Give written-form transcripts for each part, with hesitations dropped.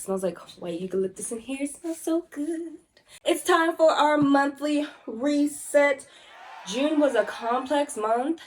smells like white eucalyptus in here. It smells so good. It's time for our monthly reset. June was a complex month,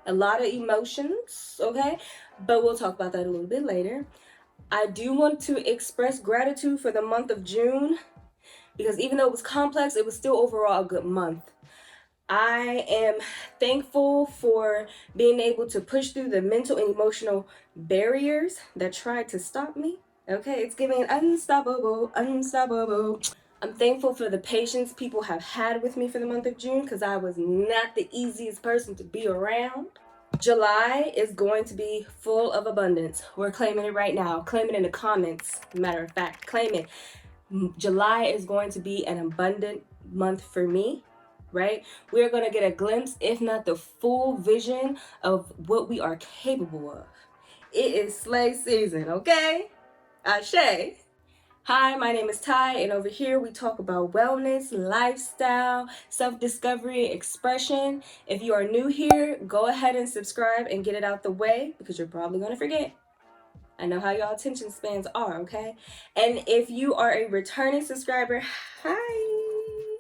a lot of emotions, okay? But we'll talk about that a little bit later. I do want to express gratitude for the month of June because even though it was complex, it was still overall a good month. I am thankful for being able to push through the mental and emotional barriers that tried to stop me. Okay, it's giving unstoppable, unstoppable. I'm thankful for the patience people have had with me for the month of June because I was not the easiest person to be around. July is going to be full of abundance. We're claiming it right now. Claim it in the comments. Matter of fact, claim it. July is going to be an abundant month for me, right? We're going to get a glimpse, if not the full vision of what we are capable of. It is slay season, okay? Ashe. Hi, my name is Ty, and over here we talk about wellness, lifestyle, self-discovery, expression. If you are new here, go ahead and subscribe and get it out the way because you're probably going to forget. I know how y'all attention spans are, okay? And if you are a returning subscriber, hi,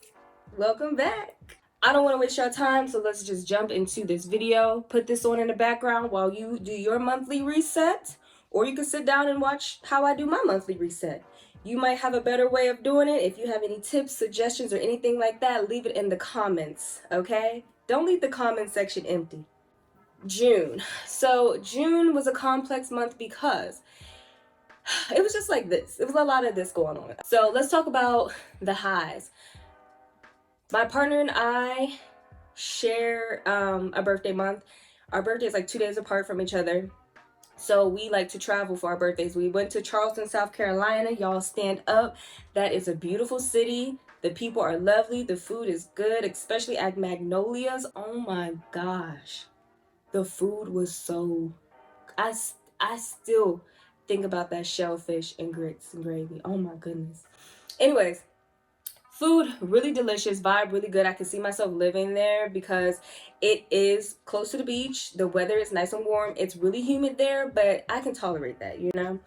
welcome back. I don't want to waste your time, so let's just jump into this video. Put this on in the background while you do your monthly reset, or you can sit down and watch how I do my monthly reset. You might have a better way of doing it. If you have any tips, suggestions, or anything like that, leave it in the comments, okay? Don't leave the comment section empty. June. So June was a complex month because it was just like this. It was a lot of this going on. So let's talk about the highs. My partner and I share a birthday month. Our birthday is like 2 days apart from each other. So we like to travel for our birthdays. We went to Charleston, South Carolina. Y'all stand up. That is a beautiful city. The people are lovely. The food is good, especially at Magnolia's. Oh my gosh. The food was so... I still think about that shellfish and grits and gravy. Oh my goodness. Anyways, food really delicious, vibe really good. I can see myself living there because it is close to the beach. The weather is nice and warm. It's really humid there, but I can tolerate that, you know.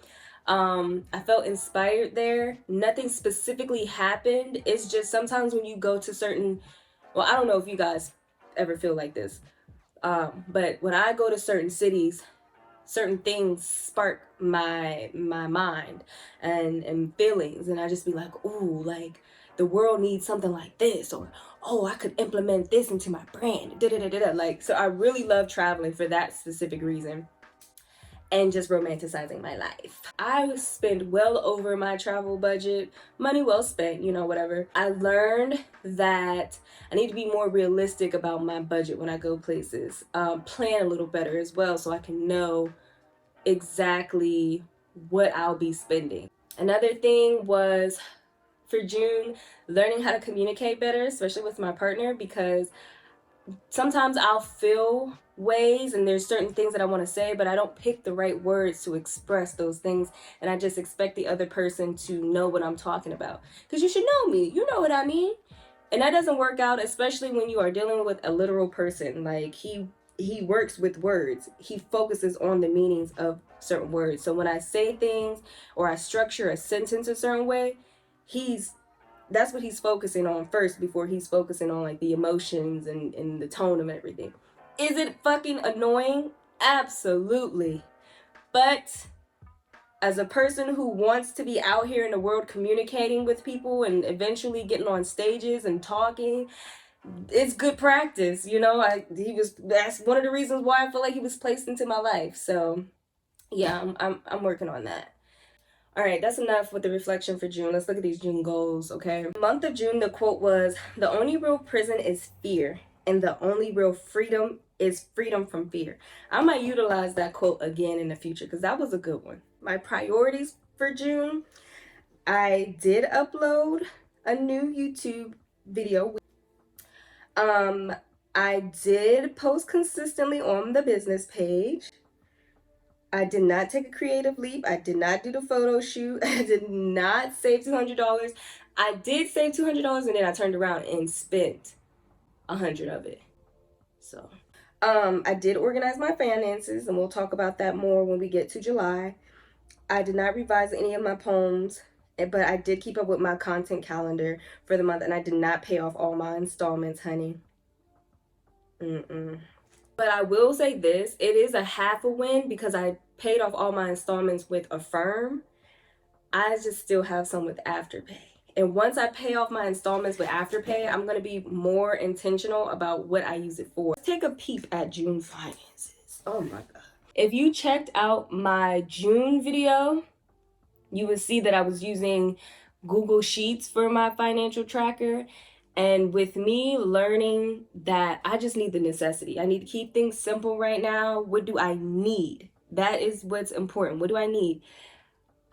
I felt inspired there. Nothing specifically happened. It's just sometimes when you go to certain, well, I don't know if you guys ever feel like this, but when I go to certain cities, certain things spark my mind and feelings, and I just be like, ooh, like the world needs something like this, or oh, I could implement this into my brand, like. So I really love traveling for that specific reason and just romanticizing my life. I spend well over my travel budget, money well spent, you know, whatever. I learned that I need to be more realistic about my budget when I go places. Plan a little better as well so I can know exactly what I'll be spending. Another thing was for June, learning how to communicate better, especially with my partner, because sometimes I'll feel ways and there's certain things that I want to say, but I don't pick the right words to express those things, and I just expect the other person to know what I'm talking about. Because you should know me, you know what I mean? And that doesn't work out, especially when you are dealing with a literal person. Like he works with words. He focuses on the meanings of certain words. So when I say things or I structure a sentence a certain way, that's what he's focusing on first before he's focusing on like the emotions and the tone of everything. Is it fucking annoying? Absolutely. But as a person who wants to be out here in the world communicating with people and eventually getting on stages and talking, it's good practice, you know. That's one of the reasons why I feel like he was placed into my life. So yeah, I'm working on that. All right, that's enough with the reflection for June. Let's look at these June goals, okay? Month of June, the quote was, "The only real prison is fear, and the only real freedom is freedom from fear." I might utilize that quote again in the future because that was a good one. My priorities for June, I did upload a new YouTube video. I did post consistently on the business page. I did not take a creative leap. I did not do the photo shoot. I did not save $200. I did save $200 and then I turned around and spent $100 of it. So, I did organize my finances, and we'll talk about that more when we get to July. I did not revise any of my poems, but I did keep up with my content calendar for the month, and I did not pay off all my installments, honey. But I will say this, it is a half a win because I paid off all my installments with Affirm. I just still have some with Afterpay. And once I pay off my installments with Afterpay, I'm going to be more intentional about what I use it for. Let's take a peep at June finances. Oh my God. If you checked out my June video, you would see that I was using Google Sheets for my financial tracker. And with me learning that I just need the necessity, I need to keep things simple right now. What do I need? That is what's important. What do I need?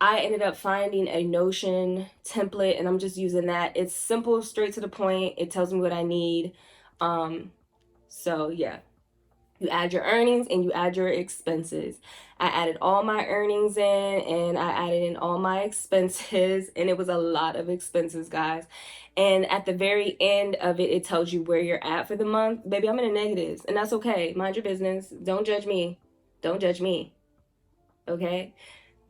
I ended up finding a Notion template and I'm just using that. It's simple, straight to the point. It tells me what I need. So yeah, you add your earnings and you add your expenses. I added all my earnings in and I added in all my expenses, and it was a lot of expenses, guys. And at the very end of it, it tells you where you're at for the month. Baby, I'm in the negatives, and that's okay. Mind your business. Don't judge me. Don't judge me. Okay?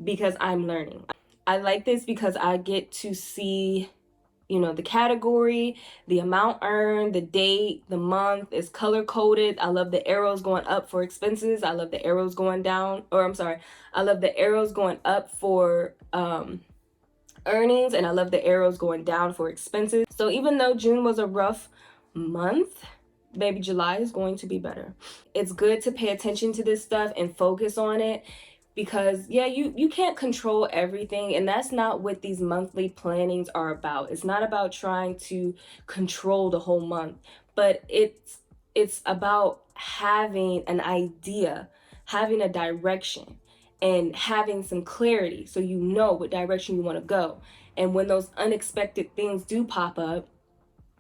Because I'm learning. I like this because I get to see, you know, the category, the amount earned, the date, the month is color coded. I love the arrows going up for expenses. I love the arrows going down, or I'm sorry, I love the arrows going up for earnings, and I love the arrows going down for expenses. So even though June was a rough month, baby, July is going to be better. It's good to pay attention to this stuff and focus on it, because yeah, you can't control everything, and that's not what these monthly plannings are about. It's not about trying to control the whole month, but it's about having an idea, having a direction, and having some clarity so you know what direction you want to go. And when those unexpected things do pop up,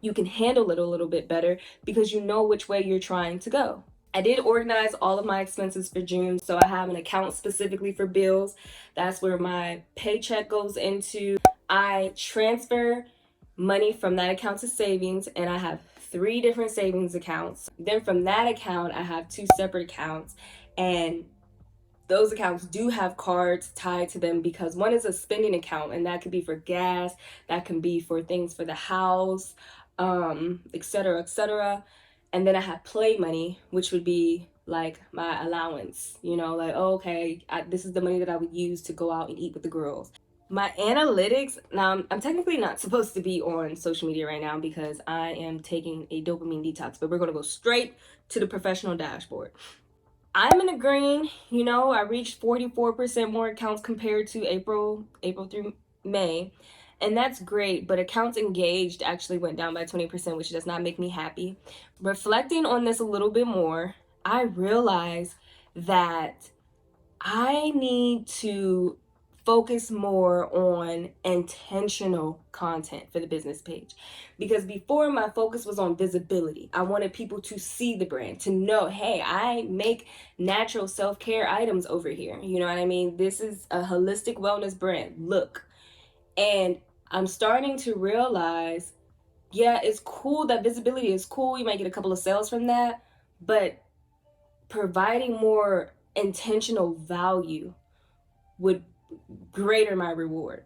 you can handle it a little bit better because you know which way you're trying to go. I did organize all of my expenses for June, so I have an account specifically for bills. That's where my paycheck goes into. I transfer money from that account to savings, and I have 3 different savings accounts. Then from that account, I have 2 separate accounts, and those accounts do have cards tied to them because one is a spending account, and that could be for gas, that can be for things for the house, etc., etc. And then I have play money, which would be like my allowance, you know, like, oh, okay, this is the money that I would use to go out and eat with the girls. My analytics, now I'm technically not supposed to be on social media right now because I am taking a dopamine detox, but we're going to go straight to the professional dashboard. I'm in the green, you know, I reached 44% more accounts compared to April through May. And that's great, but accounts engaged actually went down by 20%, which does not make me happy. Reflecting on this a little bit more, I realized that I need to focus more on intentional content for the business page, because before my focus was on visibility. I wanted people to see the brand, to know, hey, I make natural self-care items over here. You know what I mean? This is a holistic wellness brand. Look. And I'm starting to realize, yeah, it's cool that visibility is cool. You might get a couple of sales from that, but providing more intentional value would greater my reward.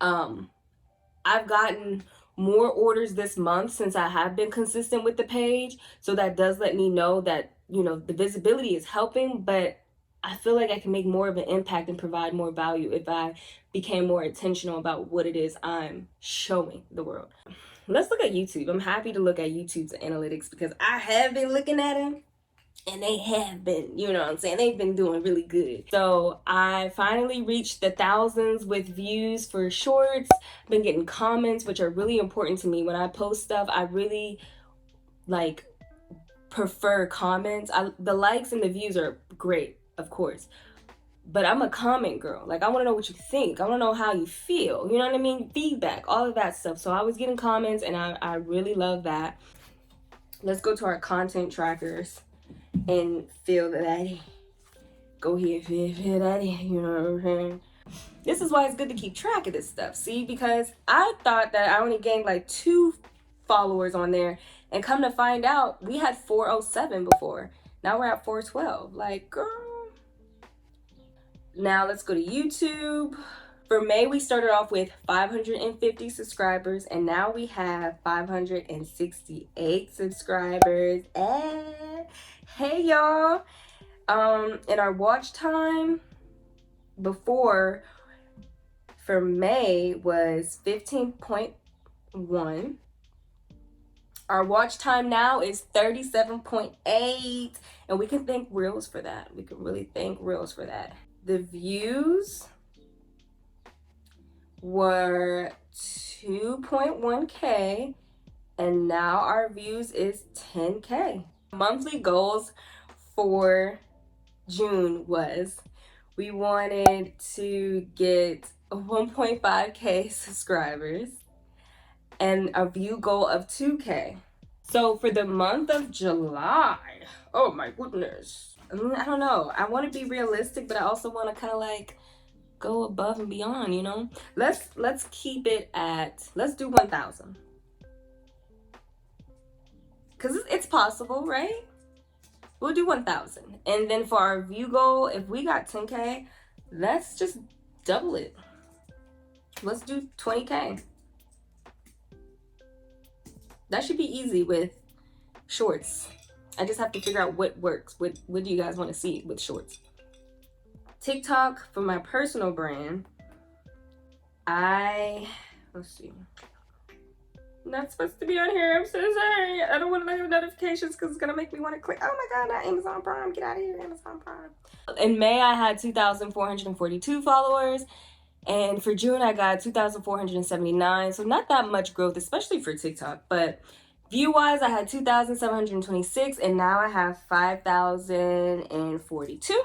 I've gotten more orders this month since I have been consistent with the page, so that does let me know that, you know, the visibility is helping, but I feel like I can make more of an impact and provide more value if I became more intentional about what it is I'm showing the world. Let's look at YouTube. I'm happy to look at YouTube's analytics because I have been looking at them, and they have been, you know what I'm saying, they've been doing really good. So I finally reached the thousands with views for shorts. Been getting comments, which are really important to me. When I post stuff, I really like prefer comments. The likes and the views are great, of course, but I'm a comment girl. Like, I want to know what you think. I want to know how you feel. You know what I mean? Feedback, all of that stuff. So I was getting comments, and I really love that. Let's go to our content trackers and feel that. Go here, feel that, you know what I'm saying? This is why it's good to keep track of this stuff, see? Because I thought that I only gained like 2 followers on there, and come to find out, we had 407 before. Now we're at 412. Like, girl. Now let's go to YouTube. For May, we started off with 550 subscribers, and now we have 568 subscribers. Hey y'all. And our watch time before for May was 15.1. Our watch time now is 37.8, and we can thank Reels for that. We can really thank Reels for that. The views were 2.1K, and now our views is 10K. Monthly goals for June was we wanted to get 1.5K subscribers and a view goal of 2K. So for the month of July, oh my goodness, I don't know. I want to be realistic, but I also want to kind of like go above and beyond, you know. Let's keep it at, let's do 1,000, because it's possible, right? We'll do 1,000, and then for our view goal, if we got 10K, let's just double it. Let's do 20K. That should be easy with shorts. I just have to figure out what works. What do you guys want to see with shorts? TikTok for my personal brand. Let's see. Not supposed to be on here. I'm so sorry. I don't want to look at notifications because it's gonna make me want to click. Oh my god, not Amazon Prime. Get out of here, Amazon Prime. In May, I had 2,442 followers. And for June, I got 2,479. So not that much growth, especially for TikTok. But view-wise, I had 2,726. And now I have 5,042.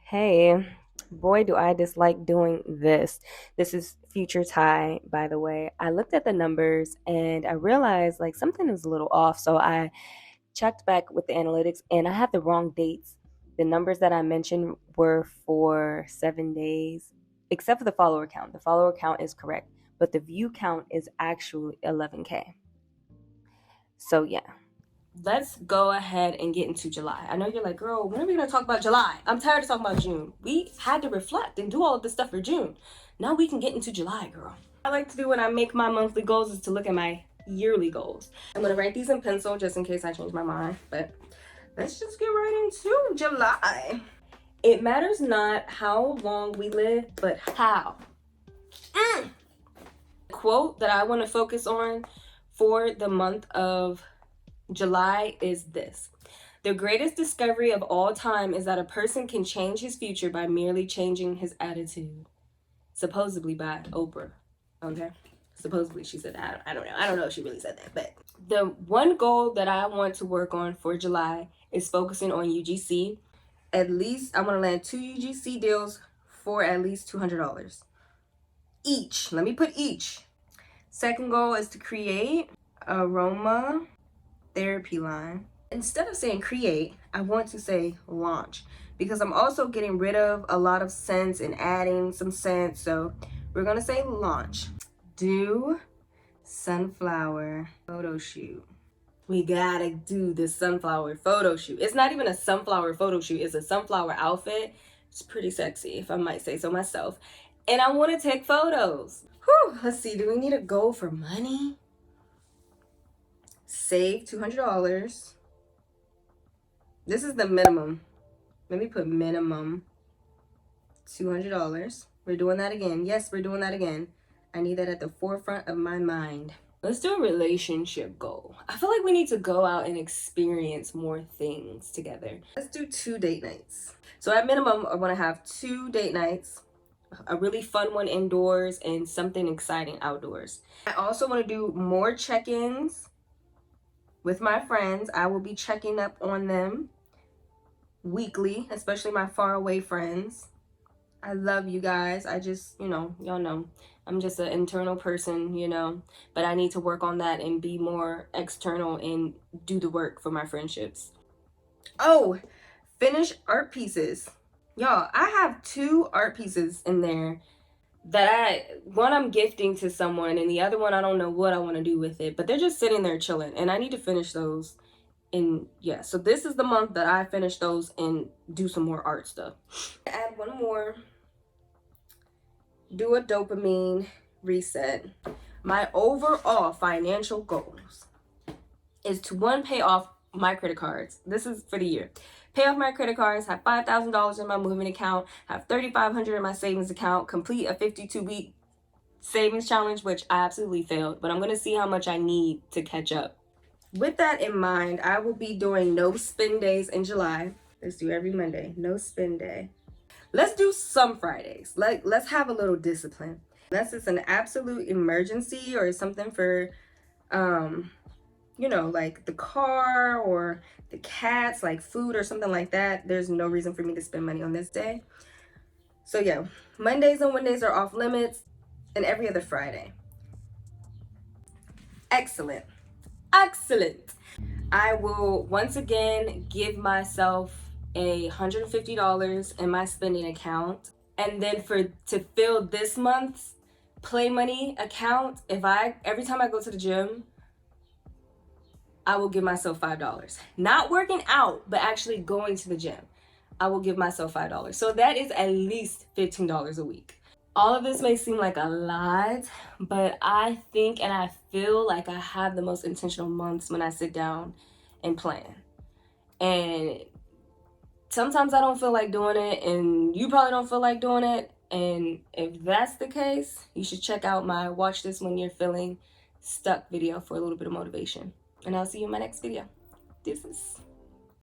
Hey, boy, do I dislike doing this. This is Future Ty, by the way. I looked at the numbers and I realized like something is a little off. So I checked back with the analytics and I had the wrong dates. The numbers that I mentioned were for 7 days, except for the follower count. The follower count is correct, but the view count is actually 11K. So yeah, let's go ahead and get into July. I know you're like, girl, when are we gonna talk about July? I'm tired of talking about June. We had to reflect and do all of this stuff for June. Now we can get into July, girl. I like to do when I make my monthly goals is to look at my yearly goals. I'm gonna write these in pencil just in case I change my mind, but let's just get right into July. It matters not how long we live, but how. The quote that I want to focus on for the month of July is this: the greatest discovery of all time is that a person can change his future by merely changing his attitude. Supposedly by Oprah. Okay? Supposedly she said that. I don't know if she really said that, but the one goal that I want to work on for July is focusing on UGC. At least I want to land 2 UGC deals for at least $200 each. Let me put each. Second goal is to create aroma therapy line. Instead of saying create, I want to say launch, because I'm also getting rid of a lot of scents and adding some scents. So we're gonna say launch. Do sunflower photo shoot. We gotta do this sunflower photo shoot. It's not even a sunflower photo shoot, it's a sunflower outfit. It's pretty sexy, if I might say so myself. And I want to take photos. Whew, let's see, do we need a goal for money? Save $200. This is the minimum. Let me put minimum $200. We're doing that again. Yes, we're doing that again. I need that at the forefront of my mind. Let's do a relationship goal. I feel like we need to go out and experience more things together. Let's do 2 date nights. So at minimum, I want to have 2 date nights. A really fun one indoors and something exciting outdoors. I also want to do more check-ins with my friends. I will be checking up on them weekly, especially my faraway friends. I love you guys. I just, y'all know, I'm just an internal person, but I need to work on that and be more external and do the work for my friendships. Oh, finish art pieces. Y'all, I have 2 art pieces in there that one I'm gifting to someone, and the other one I don't know what I want to do with it, but they're just sitting there chilling, and I need to finish those And yeah, so this is the month that I finish those and do some more art stuff. Add one more. Do a dopamine reset. My overall financial goals is to, one, pay off my credit cards. This is for the year. Pay off my credit cards, have $5,000 in my moving account, have $3,500 in my savings account, complete a 52-week savings challenge, which I absolutely failed, but I'm going to see how much I need to catch up. With that in mind, I will be doing no spend days in July. Let's do every Monday, no spend day. Let's do some Fridays. Let's have a little discipline. Unless it's an absolute emergency or something for, you know, like the car or the cats, like food or something like that, there's no reason for me to spend money on this day. So yeah, Mondays and Wednesdays are off limits, and every other Friday. Excellent. Excellent. I will once again give myself $150 in my spending account, and then to fill this month's play money account, every time I go to the gym, I will give myself $5. Not working out, but actually going to the gym, I will give myself $5. So that is at least $15 a week. All of this may seem like a lot, but I think and I feel like I have the most intentional months when I sit down and plan. And sometimes I don't feel like doing it, and you probably don't feel like doing it. And if that's the case, you should check out my Watch This When You're Feeling Stuck video for a little bit of motivation. And I'll see you in my next video. Deuces.